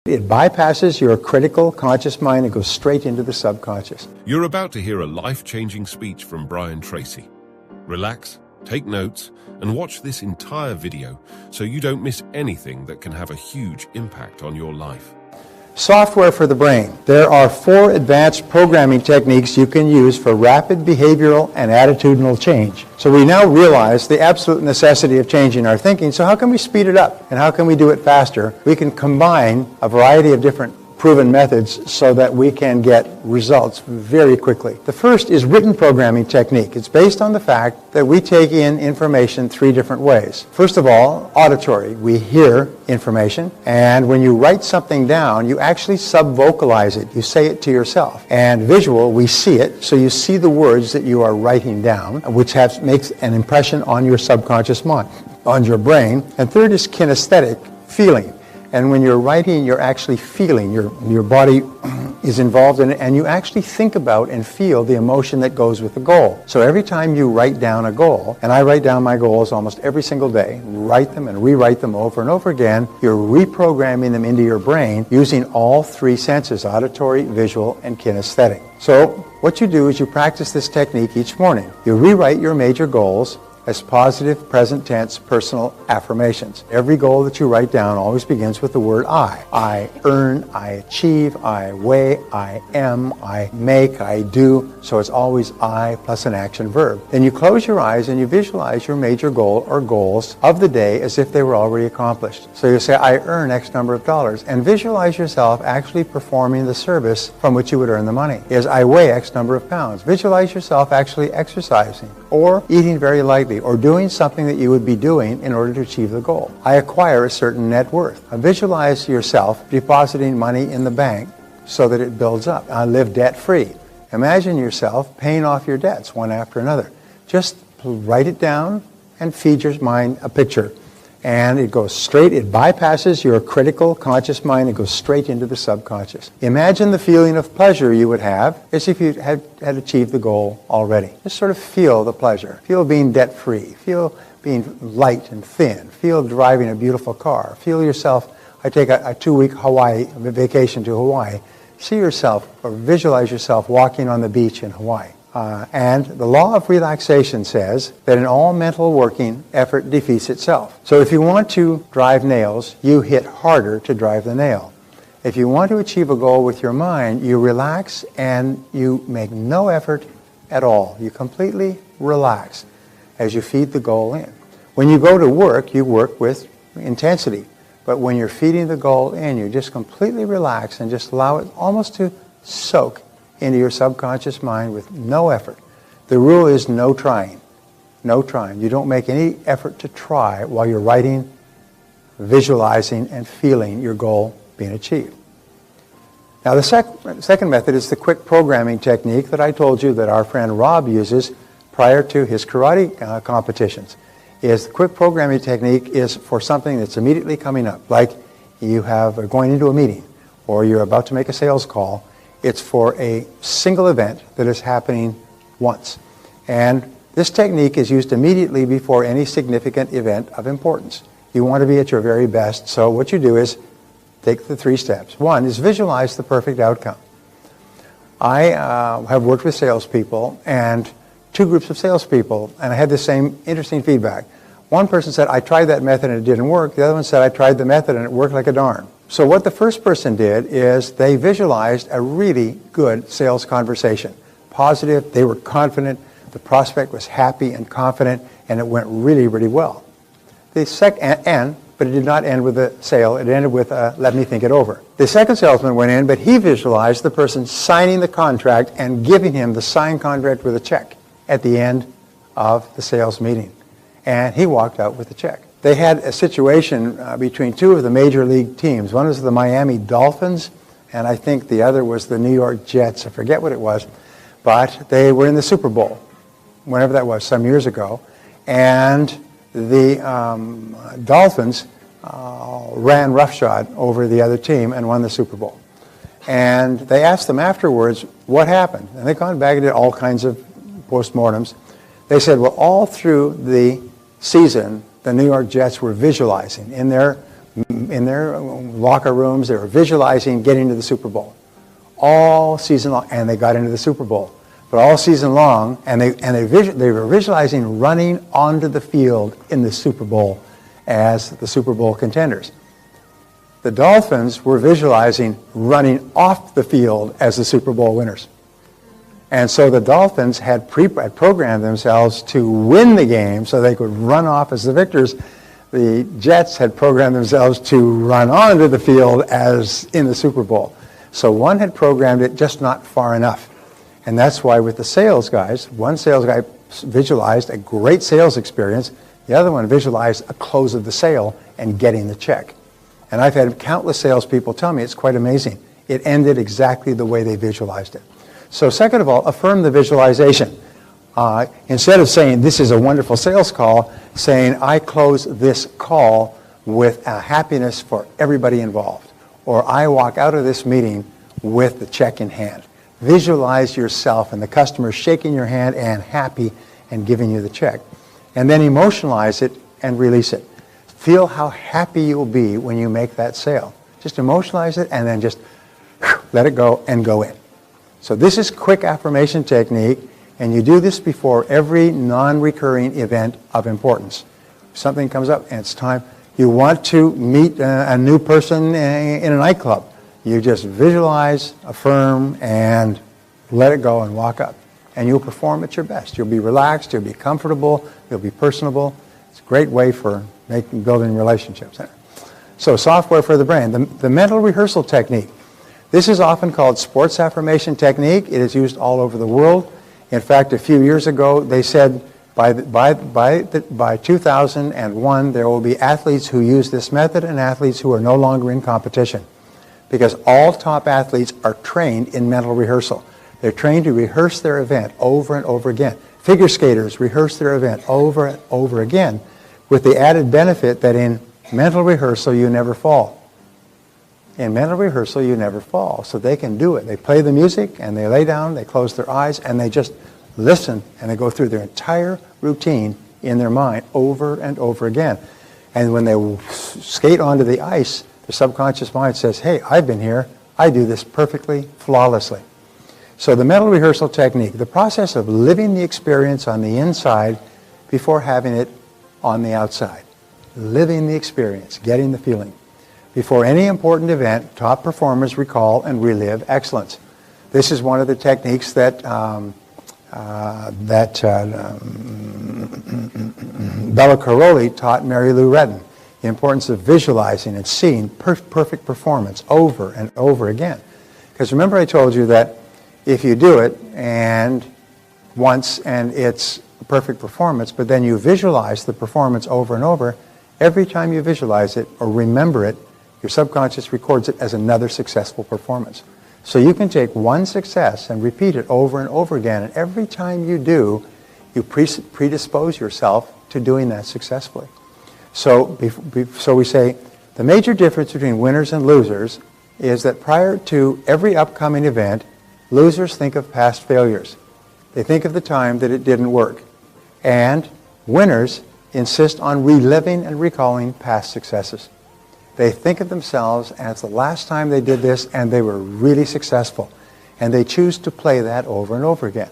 It bypasses your critical conscious mind and goes straight into the subconscious. You're about to hear a life-changing speech from Brian Tracy. Relax, take notes, and watch this entire video so you don't miss anything that can have a huge impact on your life. Software for the brain. There are 4 advanced programming techniques you can use for rapid behavioral and attitudinal change. So we now realize the absolute necessity of changing our thinking. So how can we speed it up? And how can we do it faster? We can combine a variety of different proven methods so that we can get results very quickly. The first is written programming technique. It's based on the fact that we take in information 3 different ways. First of all, auditory. We hear information, and when you write something down, you actually sub-vocalize it. You say it to yourself. And visual, we see it, so you see the words that you are writing down, which makes an impression on your subconscious mind, on your brain. And third is kinesthetic, feeling. And when you're writing, you're actually feeling. Your body is involved in it, and you actually think about and feel the emotion that goes with the goal. So every time you write down a goal, and I write down my goals almost every single day, write them and rewrite them over and over again, you're reprogramming them into your brain using all 3 senses, auditory, visual, and kinesthetic. So what you do is you practice this technique each morning. You rewrite your major goals as positive, present tense, personal affirmations. Every goal that you write down always begins with the word I. I earn, I achieve, I weigh, I am, I make, I do. So it's always I plus an action verb. Then you close your eyes and you visualize your major goal or goals of the day as if they were already accomplished. So you say, I earn X number of dollars, and visualize yourself actually performing the service from which you would earn the money. Is I weigh X number of pounds. Visualize yourself actually exercising or eating very lightly, or doing something that you would be doing in order to achieve the goal. I acquire a certain net worth. Visualize yourself depositing money in the bank so that it builds up. I live debt-free. Imagine yourself paying off your debts one after another. Just write it down and feed your mind a picture. And it goes straight, it bypasses your critical conscious mind and goes straight into the subconscious. Imagine the feeling of pleasure you would have as if you had achieved the goal already. Just sort of feel the pleasure. Feel being debt-free. Feel being light and thin. Feel driving a beautiful car. Feel yourself, I take a 2-week vacation to Hawaii. See yourself or visualize yourself walking on the beach in Hawaii. And the law of relaxation says that in all mental working, effort defeats itself. So if you want to drive nails, you hit harder to drive the nail. If you want to achieve a goal with your mind, you relax and you make no effort at all. You completely relax as you feed the goal in. When you go to work, you work with intensity. But when you're feeding the goal in, you just completely relax and just allow it almost to soak into your subconscious mind with no effort. The rule is no trying. No trying. You don't make any effort to try while you're writing, visualizing, and feeling your goal being achieved. Now the second method is the quick programming technique that I told you that our friend Rob uses prior to his karate competitions. The quick programming technique is for something that's immediately coming up, like you are going into a meeting or you're about to make a sales call. It's for a single event that is happening once. And this technique is used immediately before any significant event of importance. You want to be at your very best, so what you do is take the 3 steps. 1 is visualize the perfect outcome. I have worked with salespeople and 2 groups of salespeople, and I had the same interesting feedback. One person said, I tried that method and it didn't work. The other one said, I tried the method and it worked like a darn. So what the first person did is they visualized a really good sales conversation. Positive, they were confident, the prospect was happy and confident, and it went really, really well. But it did not end with a sale. It ended with a, let me think it over. The second salesman went in, but he visualized the person signing the contract and giving him the signed contract with a check at the end of the sales meeting. And he walked out with the check. They had a situation between 2 of the major league teams. One was the Miami Dolphins, and I think the other was the New York Jets. I forget what it was, but they were in the Super Bowl, whenever that was, some years ago. And the Dolphins ran roughshod over the other team and won the Super Bowl. And they asked them afterwards, what happened? And they gone back and did all kinds of postmortems. They said, well, all through the season, the New York Jets were visualizing in their in their locker rooms. They were visualizing getting to the Super Bowl all season long, and they got into the Super Bowl. But all season long, and they were visualizing running onto the field in the Super Bowl as the Super Bowl contenders. The Dolphins were visualizing running off the field as the Super Bowl winners. And so the Dolphins had programmed themselves to win the game so they could run off as the victors. The Jets had programmed themselves to run onto the field as in the Super Bowl. So one had programmed it just not far enough. And that's why with the sales guys, one sales guy visualized a great sales experience, the other one visualized a close of the sale and getting the check. And I've had countless salespeople tell me it's quite amazing. It ended exactly the way they visualized it. So second of all, affirm the visualization. Instead of saying this is a wonderful sales call, saying I close this call with a happiness for everybody involved. Or I walk out of this meeting with the check in hand. Visualize yourself and the customer shaking your hand and happy and giving you the check. And then emotionalize it and release it. Feel how happy you'll be when you make that sale. Just emotionalize it and then just let it go and go in. So this is quick affirmation technique, and you do this before every non-recurring event of importance. If something comes up and it's time, you want to meet a new person in a nightclub. You just visualize, affirm, and let it go and walk up. And you'll perform at your best. You'll be relaxed, you'll be comfortable, you'll be personable. It's a great way for building relationships. So software for the brain. The mental rehearsal technique. This is often called sports affirmation technique. It is used all over the world. In fact, a few years ago, they said by 2001, there will be athletes who use this method and athletes who are no longer in competition. Because all top athletes are trained in mental rehearsal. They're trained to rehearse their event over and over again. Figure skaters rehearse their event over and over again with the added benefit that in mental rehearsal you never fall. In mental rehearsal you never fall. So they can do it. They play the music and they lay down, they close their eyes, and they just listen and they go through their entire routine in their mind over and over again. And when they skate onto the ice, the subconscious mind says, hey, I've been here. I do this perfectly, flawlessly. So the mental rehearsal technique, the process of living the experience on the inside before having it on the outside. Living the experience, getting the feeling. Before any important event, top performers recall and relive excellence. This is one of the techniques that Bella Caroli taught Mary Lou Retton. The importance of visualizing and seeing perfect performance over and over again. Because remember I told you that if you do it and once and it's a perfect performance, but then you visualize the performance over and over, every time you visualize it or remember it, your subconscious records it as another successful performance. So you can take one success and repeat it over and over again, and every time you do, you predispose yourself to doing that successfully. So we say the major difference between winners and losers is that prior to every upcoming event, losers think of past failures. They think of the time that it didn't work. And winners insist on reliving and recalling past successes. They think of themselves as the last time they did this and they were really successful. And they choose to play that over and over again.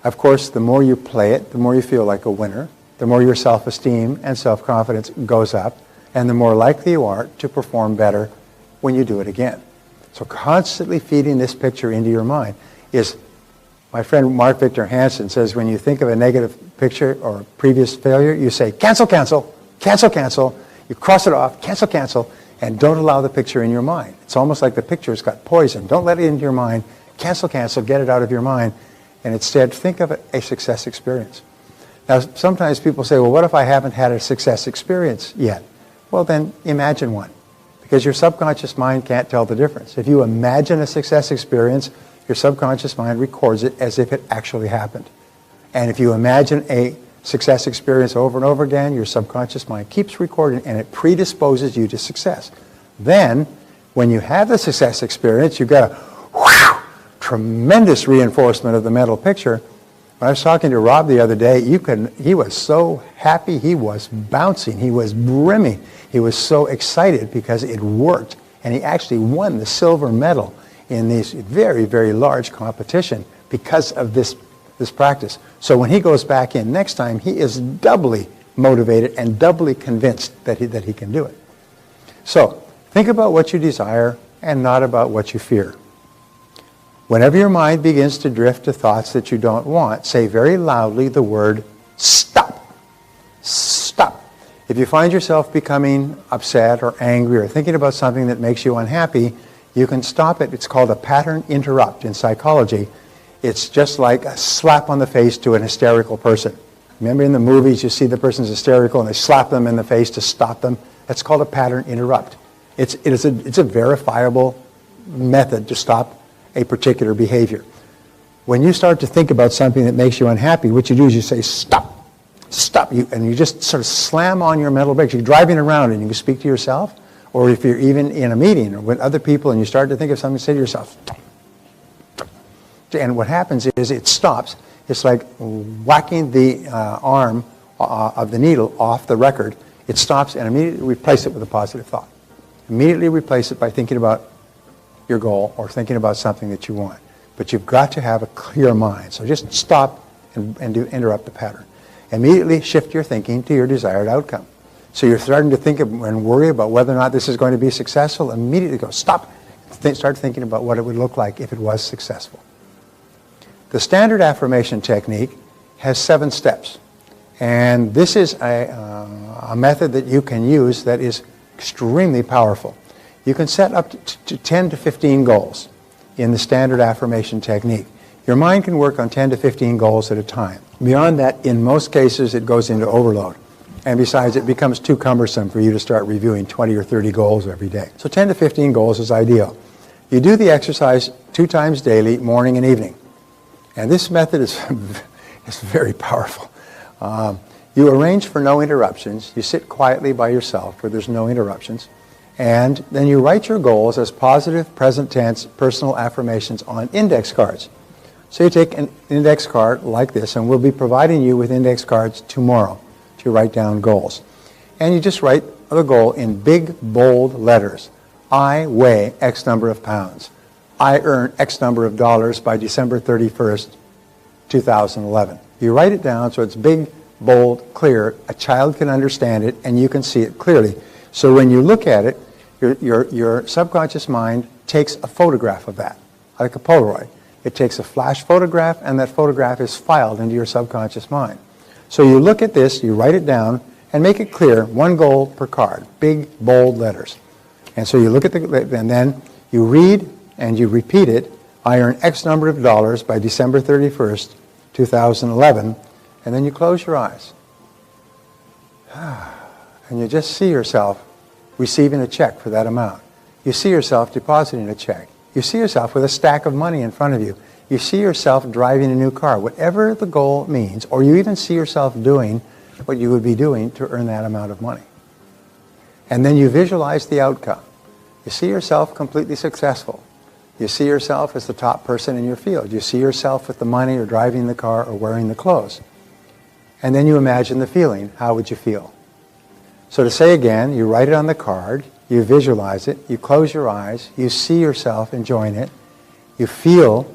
Of course, the more you play it, the more you feel like a winner. The more your self-esteem and self-confidence goes up, and the more likely you are to perform better when you do it again. So constantly feeding this picture into your mind is, my friend Mark Victor Hansen says, when you think of a negative picture or previous failure, you say, cancel, cancel, cancel, cancel. You cross it off, cancel, cancel, and don't allow the picture in your mind. It's almost like the picture's got poison. Don't let it into your mind. Cancel, cancel, get it out of your mind, and instead think of it a success experience. Now, sometimes people say, well, what if I haven't had a success experience yet? Well, then imagine one, because your subconscious mind can't tell the difference. If you imagine a success experience, your subconscious mind records it as if it actually happened. And if you imagine a success experience over and over again, your subconscious mind keeps recording and it predisposes you to success. Then, when you have the success experience, you've got a tremendous reinforcement of the mental picture. When I was talking to Rob the other day, he was so happy, he was bouncing, he was brimming. He was so excited because it worked. And he actually won the silver medal in this very, very large competition because of this practice. So when he goes back in next time, he is doubly motivated and doubly convinced that he can do it. So think about what you desire and not about what you fear. Whenever your mind begins to drift to thoughts that you don't want, say very loudly the word stop. Stop. If you find yourself becoming upset or angry or thinking about something that makes you unhappy, you can stop it. It's called a pattern interrupt in psychology. It's just like a slap on the face to an hysterical person. Remember in the movies you see the person's hysterical and they slap them in the face to stop them? That's called a pattern interrupt. It's a verifiable method to stop a particular behavior. When you start to think about something that makes you unhappy, what you do is you say, stop, stop, and you just sort of slam on your mental brakes. You're driving around and you can speak to yourself, or if you're even in a meeting or with other people and you start to think of something, say to yourself, stop. And what happens is it stops. It's like whacking the arm of the needle off the record. It stops and immediately replace it with a positive thought. Immediately replace it by thinking about your goal or thinking about something that you want. But you've got to have a clear mind. So just stop and interrupt the pattern. Immediately shift your thinking to your desired outcome. So you're starting to think and worry about whether or not this is going to be successful. Immediately go, stop. Start thinking about what it would look like if it was successful. The standard affirmation technique has 7 steps. And this is a method that you can use that is extremely powerful. You can set up to 10 to 15 goals in the standard affirmation technique. Your mind can work on 10 to 15 goals at a time. Beyond that, in most cases, it goes into overload. And besides, it becomes too cumbersome for you to start reviewing 20 or 30 goals every day. So 10 to 15 goals is ideal. You do the exercise 2 times daily, morning and evening. And this method is very powerful. You arrange for no interruptions. You sit quietly by yourself where there's no interruptions. And then you write your goals as positive, present tense, personal affirmations on index cards. So you take an index card like this, and we'll be providing you with index cards tomorrow to write down goals. And you just write the goal in big, bold letters. I weigh X number of pounds. I earn X number of dollars by December 31st, 2011. You write it down so it's big, bold, clear. A child can understand it, and you can see it clearly. So when you look at it, your subconscious mind takes a photograph of that, like a Polaroid. It takes a flash photograph, and that photograph is filed into your subconscious mind. So you look at this, you write it down, and make it clear, 1 goal per card, big, bold letters. And so you look at and then you read and you repeat it. I earn X number of dollars by December 31st, 2011, and then you close your eyes. And you just see yourself receiving a check for that amount. You see yourself depositing a check. You see yourself with a stack of money in front of you. You see yourself driving a new car, whatever the goal means, or you even see yourself doing what you would be doing to earn that amount of money. And then you visualize the outcome. You see yourself completely successful. You see yourself as the top person in your field. You see yourself with the money or driving the car or wearing the clothes. And then you imagine the feeling. How would you feel? So to say again, you write it on the card, you visualize it, you close your eyes, you see yourself enjoying it, you feel,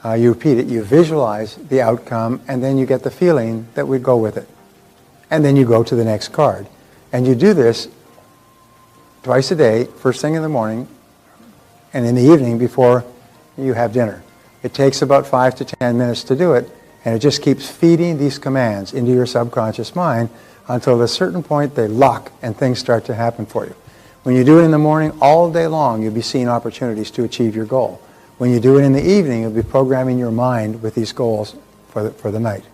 you repeat it, you visualize the outcome, and then you get the feeling that would go with it. And then you go to the next card. And you do this twice a day, first thing in the morning, and in the evening before you have dinner. It takes about 5 to 10 minutes to do it, and it just keeps feeding these commands into your subconscious mind until at a certain point they lock and things start to happen for you. When you do it in the morning, all day long, you'll be seeing opportunities to achieve your goal. When you do it in the evening, you'll be programming your mind with these goals for the night.